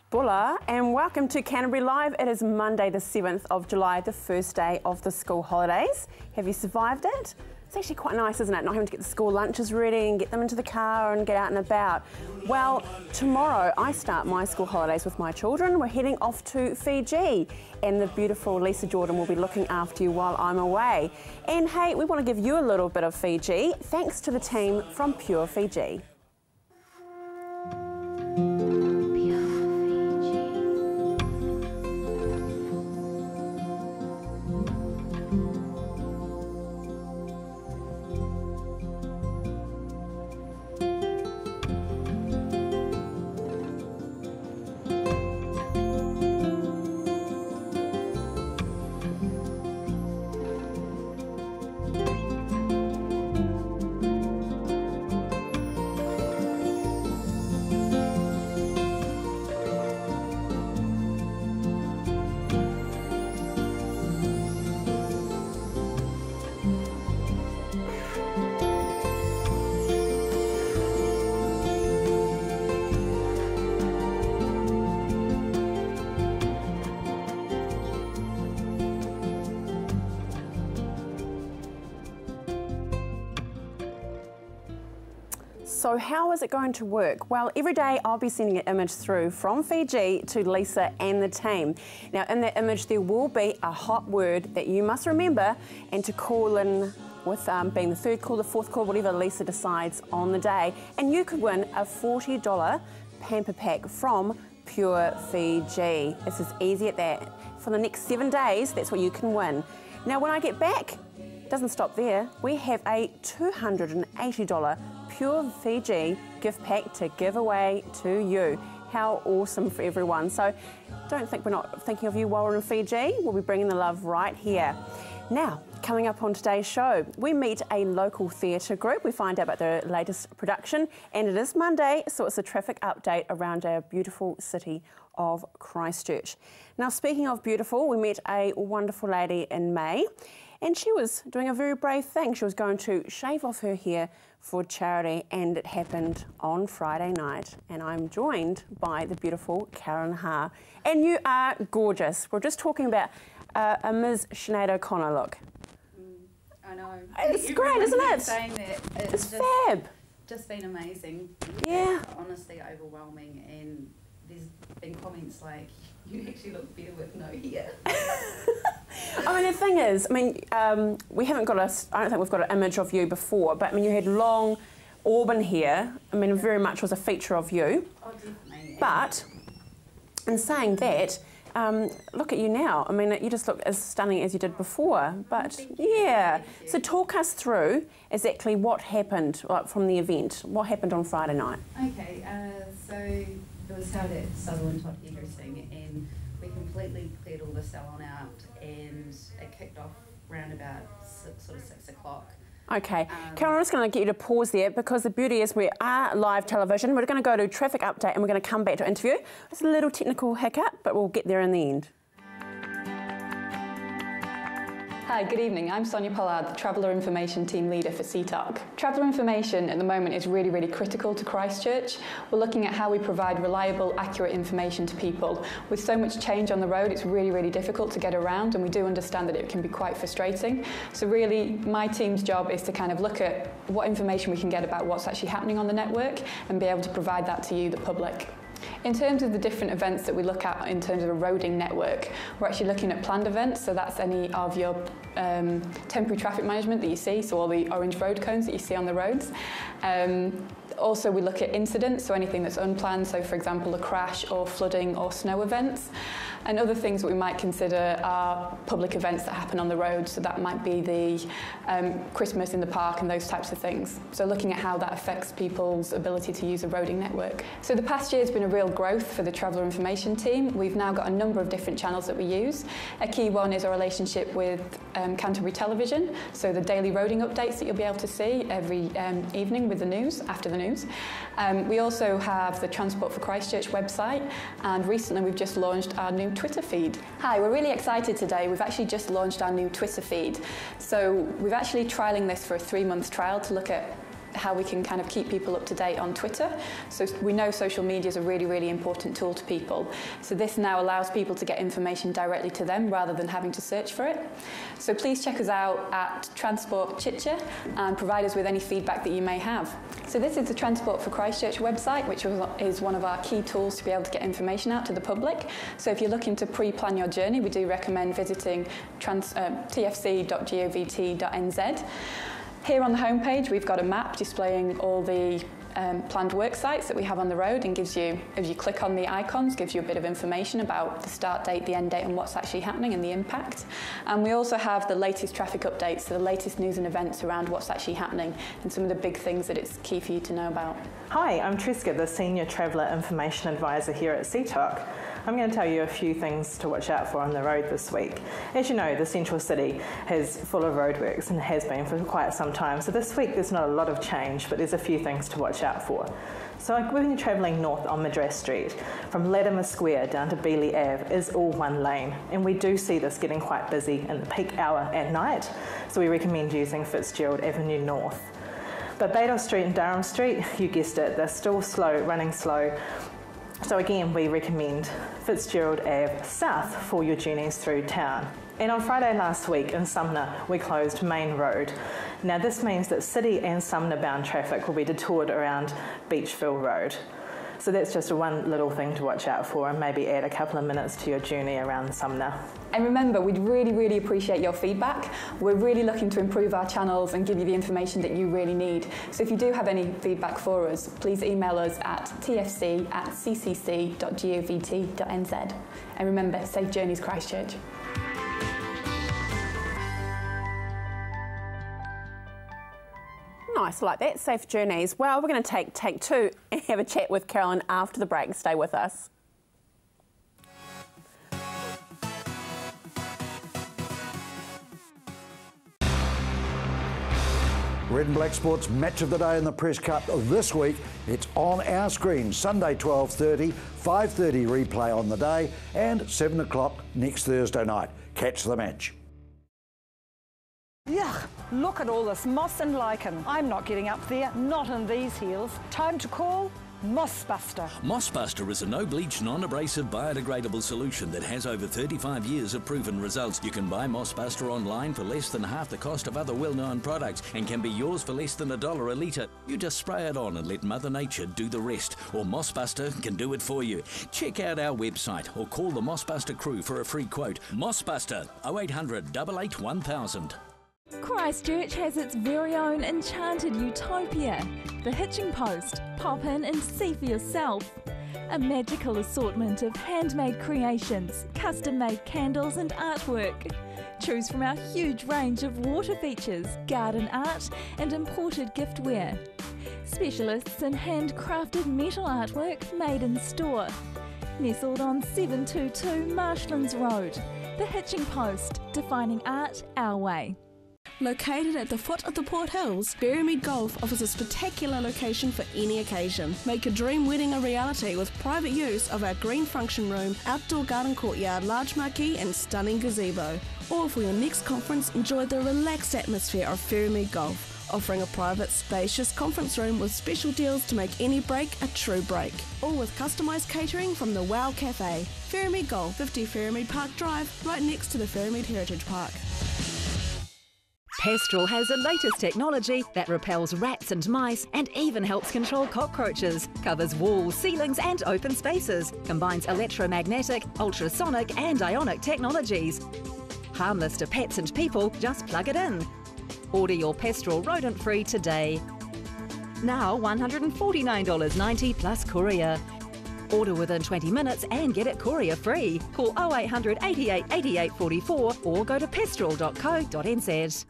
Bula, and welcome to Canterbury Live. It is Monday the 7th of July, the first day of the school holidays. Have you survived it? It's actually quite nice, isn't it? Not having to get the school lunches ready and get them into the car and get out and about. Well, tomorrow I start my school holidays with my children. We're heading off to Fiji, and the beautiful Lisa Jordan will be looking after you while I'm away. And hey, we want to give you a little bit of Fiji, thanks to the team from Pure Fiji. So how is it going to work? Well, every day I'll be sending an image through from Fiji to Lisa and the team. Now in that image there will be a hot word that you must remember and to call in with being the third call, the fourth call, whatever Lisa decides on the day. And you could win a $40 pamper pack from Pure Fiji. It's as easy as that. For the next 7 days, that's what you can win. Now when I get back, it doesn't stop there. We have a $280 Pure Fiji gift pack to give away to you. How awesome for everyone. So don't think we're not thinking of you while we're in Fiji. We'll be bringing the love right here. Now, coming up on today's show, we meet a local theatre group. We find out about their latest production, and it is Monday, so it's a traffic update around our beautiful city of Christchurch. Now, speaking of beautiful, we met a wonderful lady in May, and she was doing a very brave thing. She was going to shave off her hair for charity, and it happened on Friday night. And I'm joined by the beautiful Karen Ha. And you are gorgeous. We're just talking about a Ms. Sinead O'Connor look. I know. It's great, isn't it? Saying that, it's fab. Just been amazing. Yeah. Honestly overwhelming, and there's been comments like, you actually look better with no hair. I mean, the thing is, I mean, we haven't got I don't think we've got an image of you before, but I mean, you had long auburn hair. I mean, it very much was a feature of you. Oh, definitely. But in saying that, look at you now. I mean, you just look as stunning as you did before. But yeah, so talk us through exactly what happened from the event. What happened on Friday night? Okay, so it was held at Sutherland Todd Hairdressing, and we completely cleared all the salon out, and it kicked off round about sort of 6 o'clock. Okay, Karen, I'm just going to get you to pause there because the beauty is we are live television. We're going to go to traffic update and we're going to come back to interview. It's a little technical hiccup, but we'll get there in the end. Hi, good evening. I'm Sonia Pollard, the Traveller Information Team Leader for CTARC. Traveller information at the moment is really, really critical to Christchurch. We're looking at how we provide reliable, accurate information to people. With so much change on the road, it's really, really difficult to get around, and we do understand that it can be quite frustrating. So really, my team's job is to kind of look at what information we can get about what's actually happening on the network and be able to provide that to you, the public. In terms of the different events that we look at in terms of a roading network, we're actually looking at planned events, so that's any of your temporary traffic management that you see, so all the orange road cones that you see on the roads. Also, we look at incidents, so anything that's unplanned, so for example, a crash or flooding or snow events. And other things that we might consider are public events that happen on the road, so that might be the Christmas in the park and those types of things. So looking at how that affects people's ability to use a roading network. So the past year has been a real growth for the Traveller Information Team. We've now got a number of different channels that we use. A key one is our relationship with Canterbury Television, so the daily roading updates that you'll be able to see every evening with the news, after the news. We also have the Transport for Christchurch website, and recently we've just launched our new Twitter feed. Hi, we're really excited today. We've actually just launched our new Twitter feed. So we're actually trialling this for a 3-month trial to look at how we can kind of keep people up to date on Twitter. So we know social media is a really, really important tool to people. So this now allows people to get information directly to them rather than having to search for it. So please check us out at Transport Chicha and provide us with any feedback that you may have. So this is the Transport for Christchurch website, which is one of our key tools to be able to get information out to the public. So if you're looking to pre-plan your journey, we do recommend visiting tfc.govt.nz. Here on the homepage, we've got a map displaying all the planned work sites that we have on the road, and gives you, if you click on the icons, gives you a bit of information about the start date, the end date, and what's actually happening and the impact. And we also have the latest traffic updates, so the latest news and events around what's actually happening and some of the big things that it's key for you to know about. Hi, I'm Treska, the Senior Traveller Information Advisor here at CTOC. I'm going to tell you a few things to watch out for on the road this week. As you know, the central city is full of roadworks and has been for quite some time, so this week there's not a lot of change, but there's a few things to watch out for. So when you're travelling north on Madras Street, from Latimer Square down to Beeley Ave is all one lane, and we do see this getting quite busy in the peak hour at night, so we recommend using Fitzgerald Avenue North. But Bados Street and Durham Street, you guessed it, they're still slow, running slow. So again, we recommend Fitzgerald Ave South for your journeys through town. And on Friday last week in Sumner, we closed Main Road. Now this means that city and Sumner bound traffic will be detoured around Beachville Road. So that's just one little thing to watch out for, and maybe add a couple of minutes to your journey around Sumner. And remember, we'd really, really appreciate your feedback. We're really looking to improve our channels and give you the information that you really need. So if you do have any feedback for us, please email us at tfc@ccc.govt.nz. And remember, safe journeys, Christchurch. Nice, like that. Safe journeys. Well, we're going to take two and have a chat with Carolyn after the break. Stay with us. Red and Black Sports match of the day in the Press Cup this week. It's on our screen, Sunday 12:30, 5:30 replay on the day, and 7 o'clock next Thursday night. Catch the match. Yuck, look at all this moss and lichen. I'm not getting up there, not in these heels. Time to call Mossbuster. Mossbuster is a no-bleach, non-abrasive, biodegradable solution that has over 35 years of proven results. You can buy Mossbuster online for less than half the cost of other well-known products and can be yours for less than $1 a litre. You just spray it on and let Mother Nature do the rest, or Mossbuster can do it for you. Check out our website or call the Mossbuster crew for a free quote. Mossbuster, 0800 88 1000. Christchurch has its very own enchanted utopia, the Hitching Post. Pop in and see for yourself. A magical assortment of handmade creations, custom-made candles and artwork. Choose from our huge range of water features, garden art and imported giftware. Specialists in handcrafted metal artwork made in store. Nestled on 722 Marshlands Road, the Hitching Post, defining art our way. Located at the foot of the Port Hills, Berrymead Golf offers a spectacular location for any occasion. Make your dream wedding a reality with private use of our green function room, outdoor garden courtyard, large marquee and stunning gazebo. Or for your next conference, enjoy the relaxed atmosphere of Berrymead Golf, offering a private, spacious conference room with special deals to make any break a true break. All with customised catering from the Wow Cafe. Berrymead Golf, 50 Berrymead Park Drive, right next to the Berrymead Heritage Park. Pestral has the latest technology that repels rats and mice and even helps control cockroaches. Covers walls, ceilings and open spaces. Combines electromagnetic, ultrasonic and ionic technologies. Harmless to pets and people, just plug it in. Order your Pestral rodent-free today. Now $149.90 plus courier. Order within 20 minutes and get it courier free. Call 0800 88 88 44 or go to pestral.co.nz.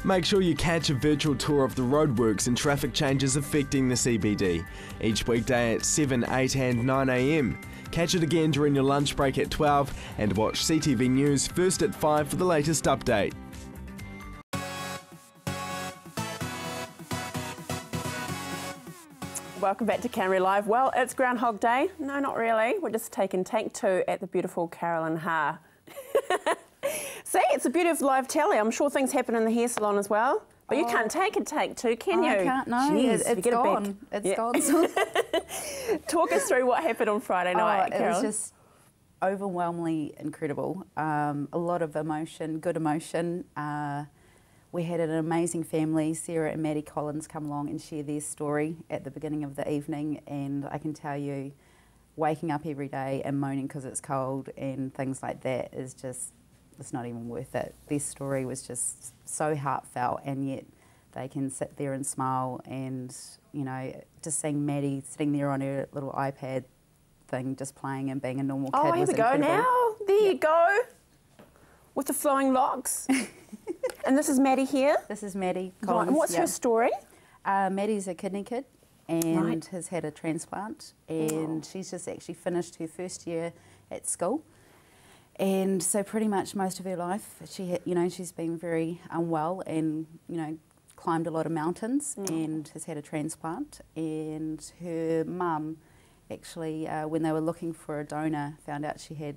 Make sure you catch a virtual tour of the roadworks and traffic changes affecting the CBD, each weekday at 7, 8 and 9 a.m. Catch it again during your lunch break at 12 and watch CTV News first at 5 for the latest update. Welcome back to Canterbury Live. Well, it's Groundhog Day. No, not really. We're just taking take two at the beautiful Carolyn Ha. See, it's the beauty of live telly. I'm sure things happen in the hair salon as well. But you can't take two, can you? I can't, no. Jeez, it's gone. It's gone. Talk us through what happened on Friday night, It Carolyn. was just overwhelmingly incredible. A lot of emotion, good emotion. We had an amazing family. Sarah and Maddie Collins come along and share their story at the beginning of the evening, and I can tell you, waking up every day and moaning because it's cold and things like that is just, it's not even worth it. Their story was just so heartfelt, and yet they can sit there and smile, and you know, just seeing Maddie sitting there on her little iPad thing, just playing and being a normal kid. Oh, here we go now. There you go. With the flowing locks. And this is Maddie here? This is Maddie Collins. Right. And what's her story? Maddie's a kidney kid and has had a transplant, and she's just actually finished her first year at school. And so pretty much most of her life, she's been very unwell and, climbed a lot of mountains and has had a transplant. And her mum actually, when they were looking for a donor, found out she had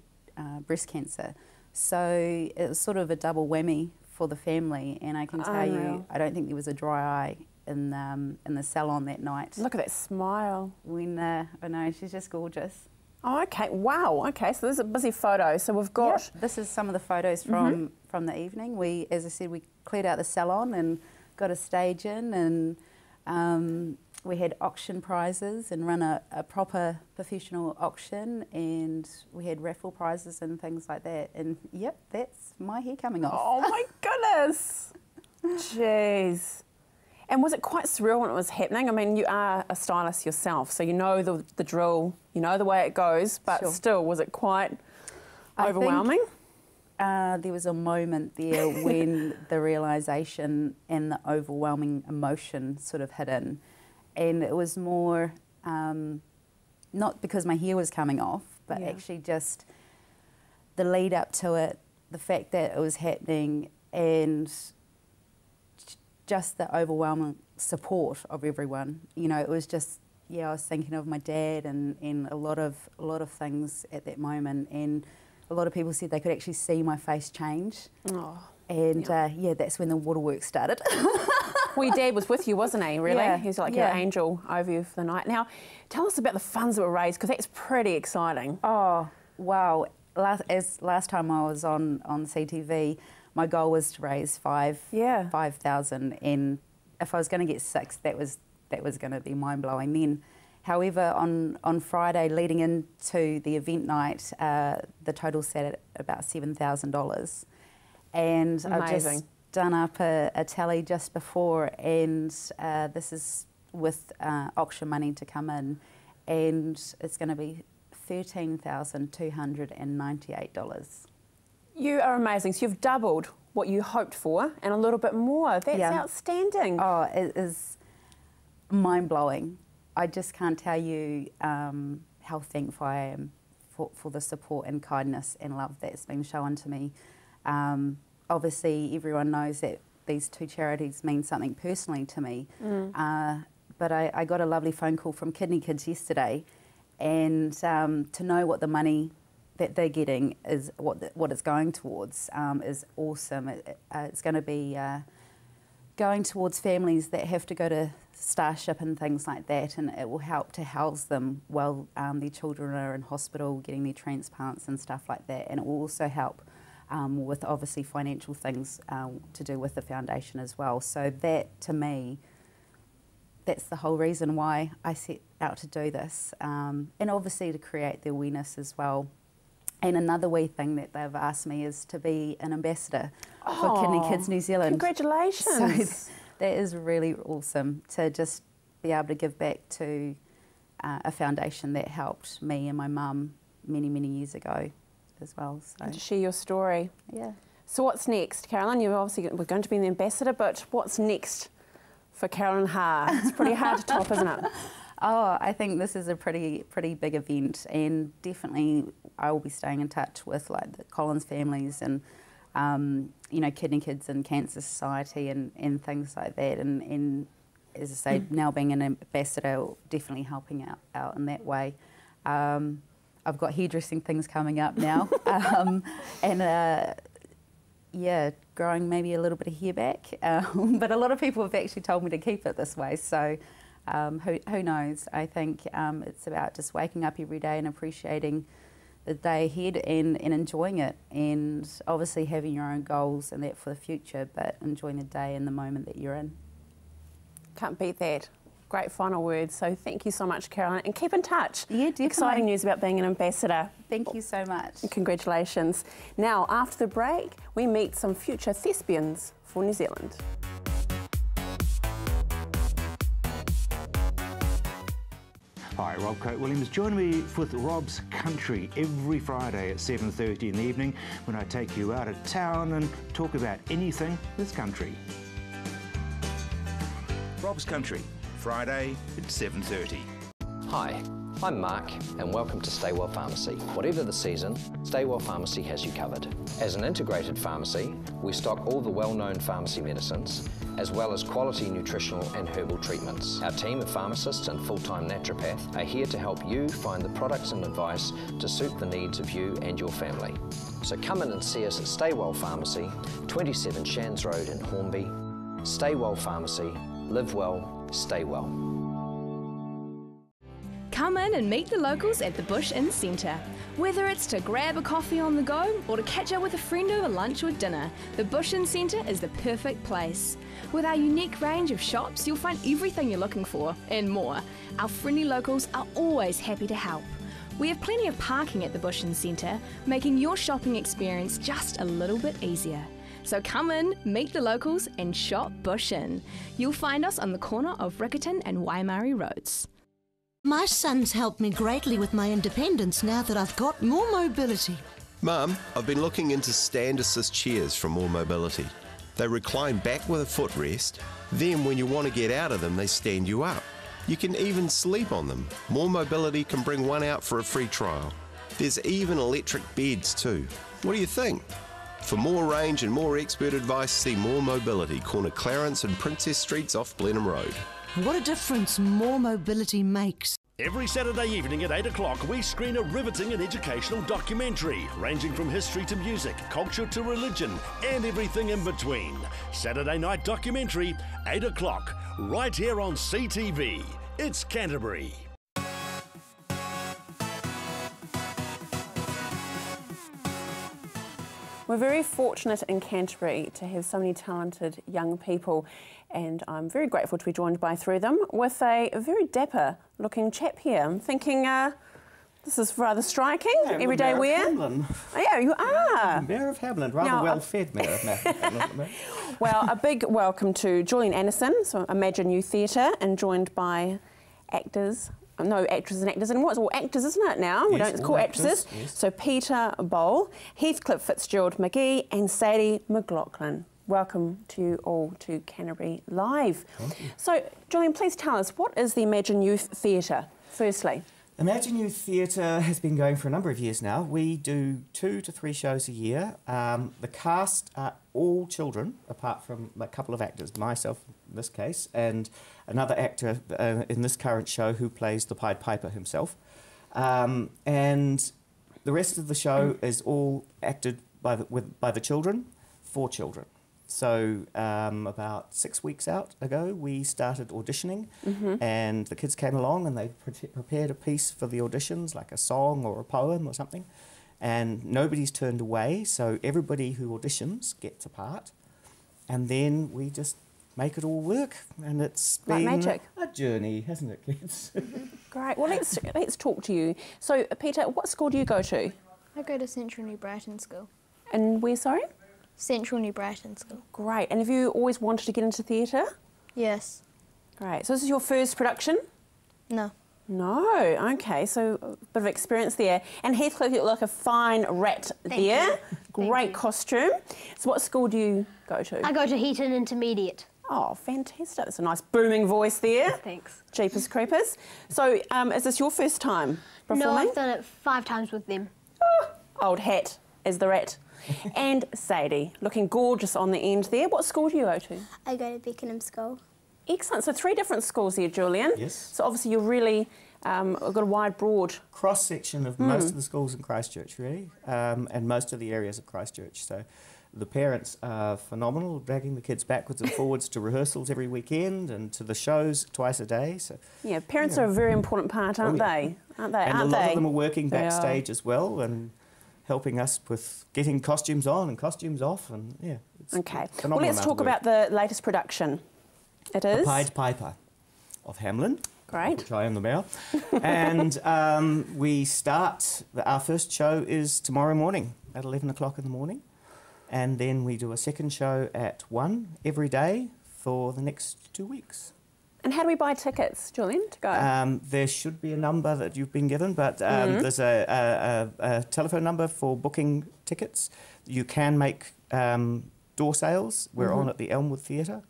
breast cancer. So it was sort of a double whammy for the family. And I can tell you, I don't think there was a dry eye in the salon that night. Look at that smile. When I know, she's just gorgeous. Oh, okay. Wow. Okay, so this is a busy photo. So we've got... Yep. This is some of the photos from the evening. We, as I said, we cleared out the salon and got a stage in, and we had auction prizes and run a proper professional auction, and we had raffle prizes and things like that. And yep, that's my hair coming off. Oh my goodness. Jeez. And was it quite surreal when it was happening? I mean, you are a stylist yourself, so you know the drill, you know the way it goes, but still, was it quite overwhelming? There was a moment there when the realisation and the overwhelming emotion sort of hit in. And it was more, not because my hair was coming off, but actually just the lead up to it, the fact that it was happening, and just the overwhelming support of everyone. It was just, I was thinking of my dad and a lot of things at that moment, and a lot of people said they could actually see my face change. Oh. And that's when the waterworks started. Well, your dad was with you, wasn't he, really? Yeah. He was like your angel over you for the night. Now, tell us about the funds that were raised, because that's pretty exciting. Oh, wow. Last time I was on CTV, my goal was to raise 5,000, and if I was going to get 6, that was going to be mind-blowing then. However, on Friday leading into the event night, the total sat at about $7,000. And I've just done up a tally just before, and this is with auction money to come in, and it's going to be $13,298. You are amazing. So you've doubled what you hoped for and a little bit more. That's outstanding. Oh, it is mind-blowing. I just can't tell you how thankful I am for the support and kindness and love that's been shown to me. Obviously, everyone knows that these two charities mean something personally to me. But I got a lovely phone call from Kidney Kids yesterday, and to know what the money that they're getting is what it's going towards is awesome. It's going to be going towards families that have to go to Starship and things like that, and it will help to house them while their children are in hospital getting their transplants and stuff like that, and it will also help with obviously financial things to do with the foundation as well. So that, to me, that's the whole reason why I set out to do this, and obviously to create the awareness as well. And another wee thing that they've asked me is to be an ambassador for Kidney Kids New Zealand. Congratulations. So that is really awesome, to just be able to give back to a foundation that helped me and my mum many, many years ago as well. So. And to share your story. Yeah. So what's next, Carolyn? We're going to be the ambassador, but what's next for Carolyn Ha? It's pretty hard to top, isn't it? Oh, I think this is a pretty big event, and definitely I will be staying in touch with like the Collins families and Kidney Kids and Cancer Society and things like that. And as I say, now being an ambassador, definitely helping out in that way. I've got hairdressing things coming up now, and yeah, growing maybe a little bit of hair back, but a lot of people have actually told me to keep it this way, so who knows. I think it's about just waking up every day and appreciating the day ahead and enjoying it, and obviously having your own goals and that for the future, but enjoying the day and the moment that you're in. Can't beat that. Great final words. So thank you so much, Caroline, and keep in touch. Yeah, definitely. Exciting news about being an ambassador. Thank you so much. Congratulations. Now, after the break, we meet some future thespians for New Zealand. Hi, Rob Coate-Williams. Join me with Rob's Country every Friday at 7:30 in the evening when I take you out of town and talk about anything this country. Rob's Country, Friday at 7:30. Hi, I'm Mark and welcome to Stay Well Pharmacy. Whatever the season, Stay Well Pharmacy has you covered. As an integrated pharmacy, we stock all the well-known pharmacy medicines as well as quality nutritional and herbal treatments. Our team of pharmacists and full-time naturopath are here to help you find the products and advice to suit the needs of you and your family. So come in and see us at Stay Well Pharmacy, 27 Shands Road in Hornby. Stay Well Pharmacy, live well, stay well. Come in and meet the locals at the Bush Inn Centre. Whether it's to grab a coffee on the go or to catch up with a friend over lunch or dinner, the Bush Inn Centre is the perfect place. With our unique range of shops, you'll find everything you're looking for and more. Our friendly locals are always happy to help. We have plenty of parking at the Bush Inn Centre, making your shopping experience just a little bit easier. So come in, meet the locals and shop Bush Inn. You'll find us on the corner of Riccarton and Waimari Roads. My son's helped me greatly with my independence now that I've got more mobility. Mum, I've been looking into stand assist chairs from More Mobility. They recline back with a footrest, then when you want to get out of them, they stand you up. You can even sleep on them. More Mobility can bring one out for a free trial. There's even electric beds too. What do you think? For more range and more expert advice, see More Mobility, corner Clarence and Princess Streets off Blenheim Road. What a difference more mobility makes. Every Saturday evening at 8 o'clock, we screen a riveting and educational documentary, ranging from history to music, culture to religion, and everything in between. Saturday night documentary, 8 o'clock, right here on CTV. It's Canterbury. We're very fortunate in Canterbury to have so many talented young people, and I'm very grateful to be joined by three of them with a very dapper looking chap here. I'm thinking this is rather striking, everyday wear. Hamlin. Oh, yeah, you are. Mayor of Hamlin, rather well-fed Mayor of Hamlin. Well, a big welcome to Julian Anderson, so Imagine You Theatre, and joined by actors. No, actresses and actors anymore. It's all actors, isn't it, now? We don't call actresses. Yes. So Peter Bowl, Heathcliff Fitzgerald McGee and Sadie McLaughlin. Welcome to you all to Canterbury Live. So, Julian, please tell us, what is the Imagine Youth Theatre, firstly? Imagine Youth Theatre has been going for a number of years now. We do 2 to 3 shows a year. The cast are all children, apart from a couple of actors, myself in this case, and another actor in this current show who plays the Pied Piper himself. And the rest of the show is all acted by the children, for children. So about 6 weeks ago, we started auditioning, and the kids came along and they prepared a piece for the auditions, like a song or a poem or something, and nobody's turned away, so everybody who auditions gets a part, and then we just make it all work, and it's been a journey, hasn't it, kids? Great. Well, let's talk to you. So, Peter, what school do you go to? I go to Central New Brighton School. And where, sorry? Central New Brighton School. Great. And have you always wanted to get into theatre? Yes. Great. So this is your first production? No. No. Okay. So a bit of experience there. And Heathcliff, you look like a fine rat there. Great costume. So what school do you go to? I go to Heaton Intermediate. Oh, fantastic. That's a nice booming voice there. Thanks. Jeepers creepers. So is this your first time performing? No, I've done it 5 times with them. Oh, old hat as the rat. And Sadie, looking gorgeous on the end there. What school do you go to? I go to Beckenham School. Excellent. So 3 different schools here, Julian. Yes. So obviously you're really got a wide, broad... cross-section of most of the schools in Christchurch, really, and most of the areas of Christchurch. So the parents are phenomenal, dragging the kids backwards and forwards to rehearsals every weekend and to the shows twice a day. So yeah, parents are a very important part, aren't they? Aren't they? And aren't a lot they? of them are working They backstage as well and helping us with getting costumes on and costumes off, and yeah. It's okay. a Well, let's talk about the latest production. It is The Pied Piper of Hamlin. Great. Which I am the mayor. And we start, our first show is tomorrow morning at 11 o'clock in the morning. And then we do a second show at 1 every day for the next 2 weeks. And how do we buy tickets, Julian, to go? There should be a number that you've been given, but there's a telephone number for booking tickets. You can make door sales. We're on at the Elmwood Theatre.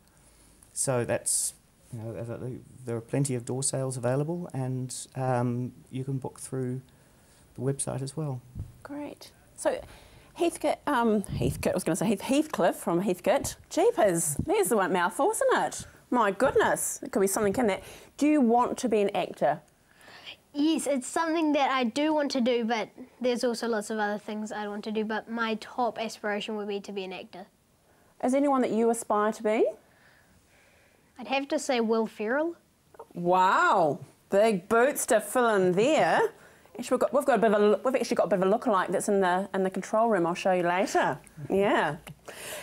So that's, you know, there are plenty of door sales available, and you can book through the website as well. Great. So Heathcote, I was going to say Heathcliff from Heathcote. Jeepers, there's the one mouthful, isn't it? My goodness, it could be something in that. Do you want to be an actor? Yes, it's something that I do want to do, but there's also lots of other things I want to do, but my top aspiration would be to be an actor. Is there anyone that you aspire to be? I'd have to say Will Ferrell. Wow, big boots to fill in there. Actually, we've actually got a bit of a lookalike that's in the control room. I'll show you later. Yeah.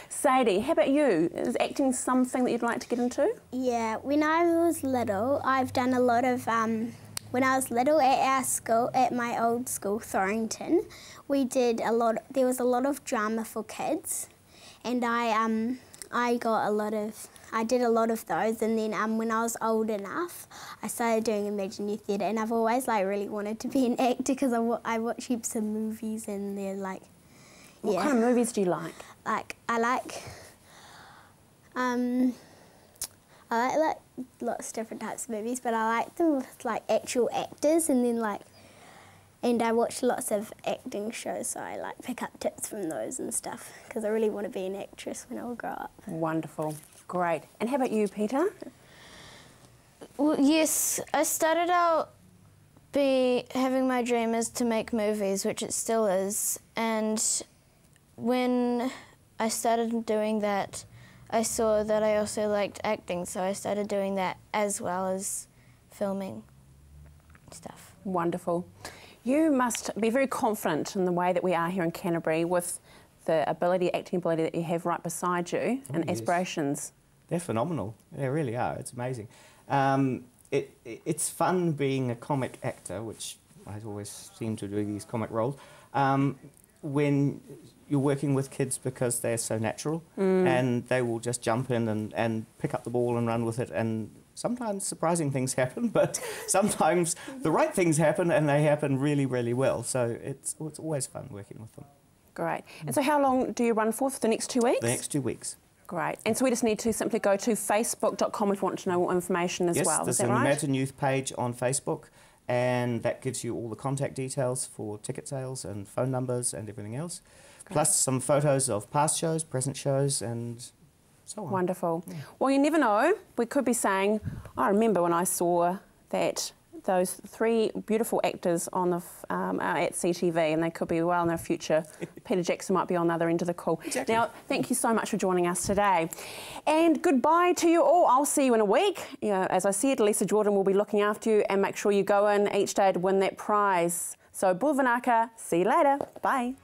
Sadie, how about you? Is acting something that you'd like to get into? Yeah, when I was little, I've done a lot of. When I was little at our school, at my old school, Thorington, we did a lot. There was a lot of drama for kids, and I got a lot of. I did a lot of those, and then when I was old enough, I started doing Imaginary Theatre, and I've always like really wanted to be an actor because I watch heaps of movies, and they're like. What kind of movies do you like? Like I like lots of different types of movies, but I like them with like actual actors, and then and I watch lots of acting shows, so I like pick up tips from those and stuff because I really want to be an actress when I grow up. Wonderful, great. And how about you, Peter? Well, yes, I started out having my dream is to make movies, which it still is, and when I started doing that, I saw that I also liked acting, so I started doing that as well as filming stuff. Wonderful. You must be very confident in the way that we are here in Canterbury with the acting ability that you have right beside you and aspirations. They're phenomenal. They really are. It's amazing. It's fun being a comic actor, which I always seem to do these comic roles, when you're working with kids because they're so natural and they will just jump in and pick up the ball and run with it, and sometimes surprising things happen, but sometimes the right things happen and they happen really, really well. So it's always fun working with them. Great. And so how long do you run for the next 2 weeks? The next 2 weeks. Great. And so we just need to simply go to facebook.com if you want to know more information as well. Yes, there's an Imagine Youth page on Facebook, and that gives you all the contact details for ticket sales and phone numbers and everything else. Great. Plus some photos of past shows, present shows, and so on. Wonderful. Yeah. Well, you never know. We could be saying, I remember when I saw those 3 beautiful actors on the at CTV, and they could be well in their future. Peter Jackson might be on the other end of the call. Exactly. Now, thank you so much for joining us today. And goodbye to you all. I'll see you in a week. You know, as I said, Lisa Jordan will be looking after you, and make sure you go in each day to win that prize. So, Bulvanaka, see you later. Bye.